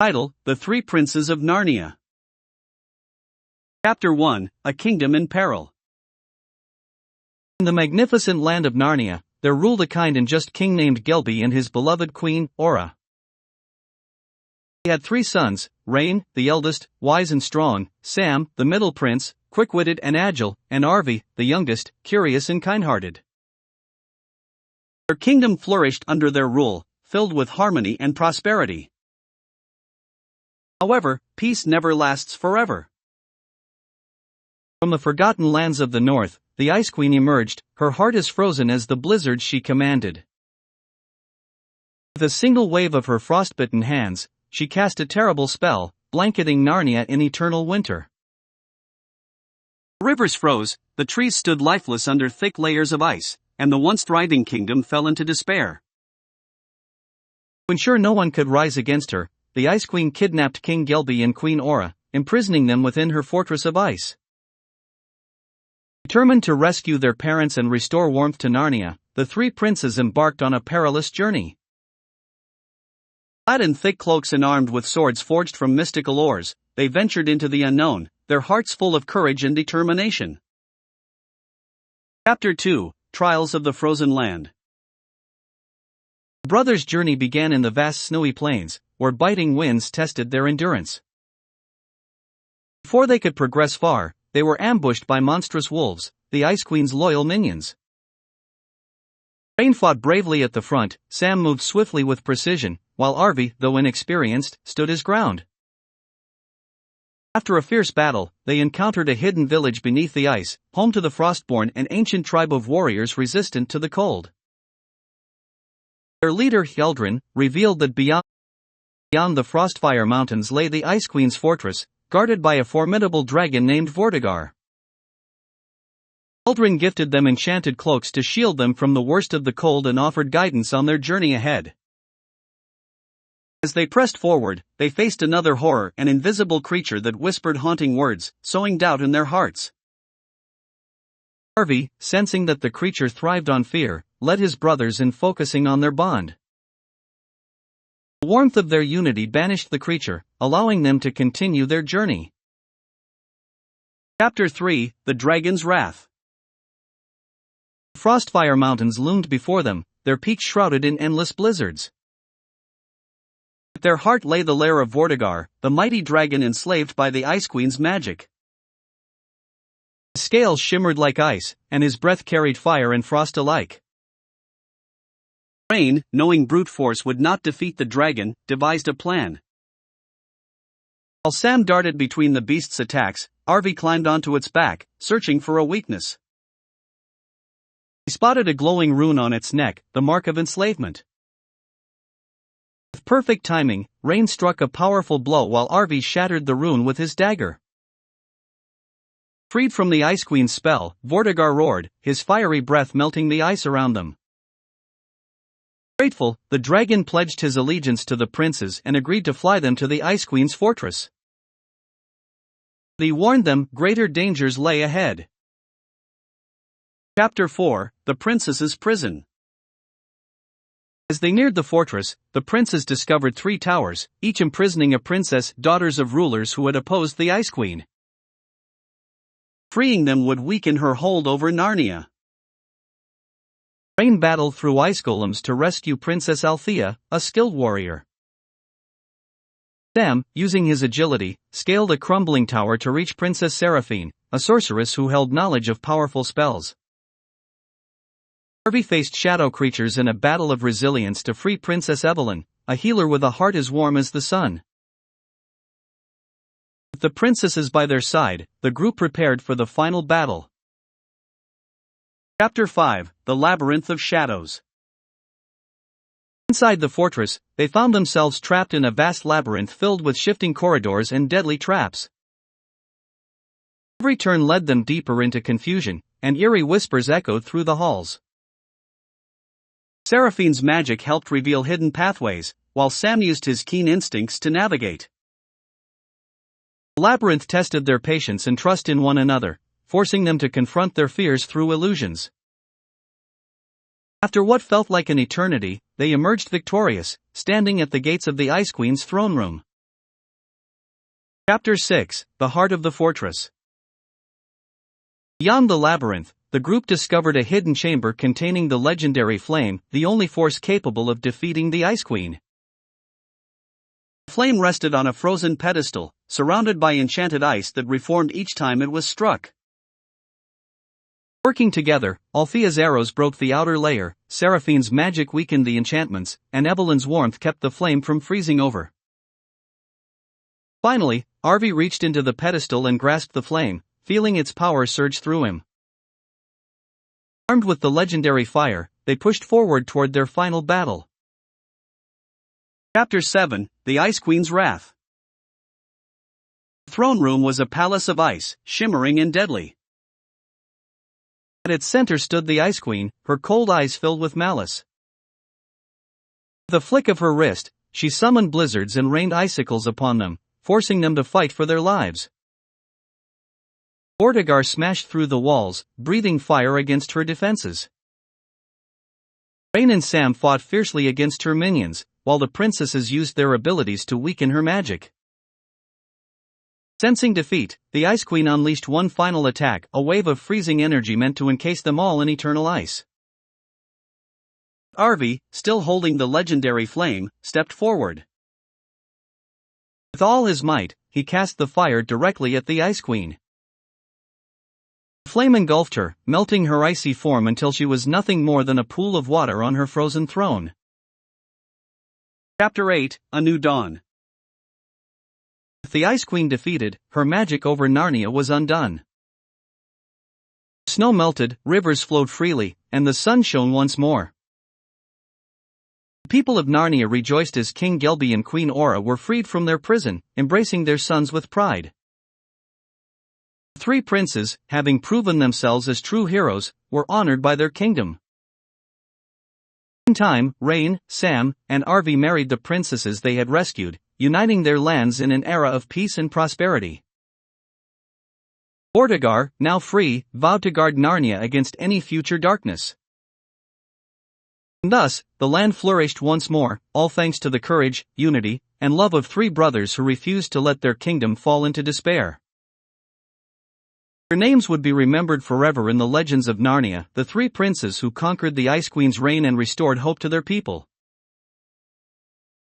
Title: The Three Princes of Narnia. Chapter 1: A Kingdom in Peril. In the magnificent land of Narnia, there ruled a kind and just king named Gelby and his beloved queen, Aura. He had 3 sons: Rain, the eldest, wise and strong; Sam, the middle prince, quick-witted and agile; and Arvi, the youngest, curious and kind-hearted. Their kingdom flourished under their rule, filled with harmony and prosperity. However, peace never lasts forever. From the forgotten lands of the north, the Ice Queen emerged, her heart as frozen as the blizzards she commanded. With a single wave of her frostbitten hands, she cast a terrible spell, blanketing Narnia in eternal winter. The rivers froze, the trees stood lifeless under thick layers of ice, and the once thriving kingdom fell into despair. To ensure no one could rise against her, the Ice Queen kidnapped King Gelby and Queen Aura, imprisoning them within her fortress of ice. Determined to rescue their parents and restore warmth to Narnia, the 3 princes embarked on a perilous journey. Clad in thick cloaks and armed with swords forged from mystical ores, they ventured into the unknown, their hearts full of courage and determination. Chapter 2: Trials of the Frozen Land. The brothers' journey began in the vast snowy plains, where biting winds tested their endurance. Before they could progress far, they were ambushed by monstrous wolves, the Ice Queen's loyal minions. Rain fought bravely at the front, Sam moved swiftly with precision, while Arvi, though inexperienced, stood his ground. After a fierce battle, they encountered a hidden village beneath the ice, home to the Frostborn, an ancient tribe of warriors resistant to the cold. Their leader, Hyeldrin, revealed that beyond the Frostfire Mountains lay the Ice Queen's fortress, guarded by a formidable dragon named Vortigauer. Hyeldrin gifted them enchanted cloaks to shield them from the worst of the cold and offered guidance on their journey ahead. As they pressed forward, they faced another horror, an invisible creature that whispered haunting words, sowing doubt in their hearts. Arvi, sensing that the creature thrived on fear, led his brothers in focusing on their bond. The warmth of their unity banished the creature, allowing them to continue their journey. Chapter 3: The Dragon's Wrath. The Frostfire Mountains loomed before them, their peaks shrouded in endless blizzards. At their heart lay the lair of Vortigauer, the mighty dragon enslaved by the Ice Queen's magic. His scales shimmered like ice, and his breath carried fire and frost alike. Rain, knowing brute force would not defeat the dragon, devised a plan. While Sam darted between the beast's attacks, Arvi climbed onto its back, searching for a weakness. He spotted a glowing rune on its neck, the mark of enslavement. With perfect timing, Rain struck a powerful blow while Arvi shattered the rune with his dagger. Freed from the Ice Queen's spell, Vortigauer roared, his fiery breath melting the ice around them. Grateful, the dragon pledged his allegiance to the princes and agreed to fly them to the Ice Queen's fortress. But he warned them greater dangers lay ahead. Chapter 4: The Princess's Prison. As they neared the fortress, the princes discovered 3 towers, each imprisoning a princess, daughters of rulers who had opposed the Ice Queen. Freeing them would weaken her hold over Narnia. Rain battled through ice golems to rescue Princess Althea, a skilled warrior. Sam, using his agility, scaled a crumbling tower to reach Princess Seraphine, a sorceress who held knowledge of powerful spells. Arvi faced shadow creatures in a battle of resilience to free Princess Evelyn, a healer with a heart as warm as the sun. With the princesses by their side, the group prepared for the final battle. Chapter 5: The Labyrinth of Shadows. Inside the fortress, they found themselves trapped in a vast labyrinth filled with shifting corridors and deadly traps. Every turn led them deeper into confusion, and eerie whispers echoed through the halls. Seraphine's magic helped reveal hidden pathways, while Sam used his keen instincts to navigate. The labyrinth tested their patience and trust in one another, forcing them to confront their fears through illusions. After what felt like an eternity, they emerged victorious, standing at the gates of the Ice Queen's throne room. Chapter 6: The Heart of the Fortress. Beyond the labyrinth, the group discovered a hidden chamber containing the legendary flame, the only force capable of defeating the Ice Queen. The flame rested on a frozen pedestal, surrounded by enchanted ice that reformed each time it was struck. Working together, Althea's arrows broke the outer layer, Seraphine's magic weakened the enchantments, and Evelyn's warmth kept the flame from freezing over. Finally, Arvi reached into the pedestal and grasped the flame, feeling its power surge through him. Armed with the legendary fire, they pushed forward toward their final battle. Chapter 7: The Ice Queen's Wrath. The throne room was a palace of ice, shimmering and deadly. At its center stood the Ice Queen, her cold eyes filled with malice. With a flick of her wrist, she summoned blizzards and rained icicles upon them, forcing them to fight for their lives. Vortigern smashed through the walls, breathing fire against her defenses. Rain and Sam fought fiercely against her minions, while the princesses used their abilities to weaken her magic. Sensing defeat, the Ice Queen unleashed one final attack, a wave of freezing energy meant to encase them all in eternal ice. Arvi, still holding the legendary flame, stepped forward. With all his might, he cast the fire directly at the Ice Queen. The flame engulfed her, melting her icy form until she was nothing more than a pool of water on her frozen throne. Chapter 8: A New Dawn. With the Ice Queen defeated, her magic over Narnia was undone. Snow melted, rivers flowed freely, and the sun shone once more. The people of Narnia rejoiced as King Gelby and Queen Aura were freed from their prison, embracing their sons with pride. The three princes, having proven themselves as true heroes, were honored by their kingdom. In time, Rain, Sam, and Arvi married the princesses they had rescued, uniting their lands in an era of peace and prosperity. Vortigern, now free, vowed to guard Narnia against any future darkness. And thus, the land flourished once more, all thanks to the courage, unity, and love of three brothers who refused to let their kingdom fall into despair. Their names would be remembered forever in the legends of Narnia, the three princes who conquered the Ice Queen's reign and restored hope to their people.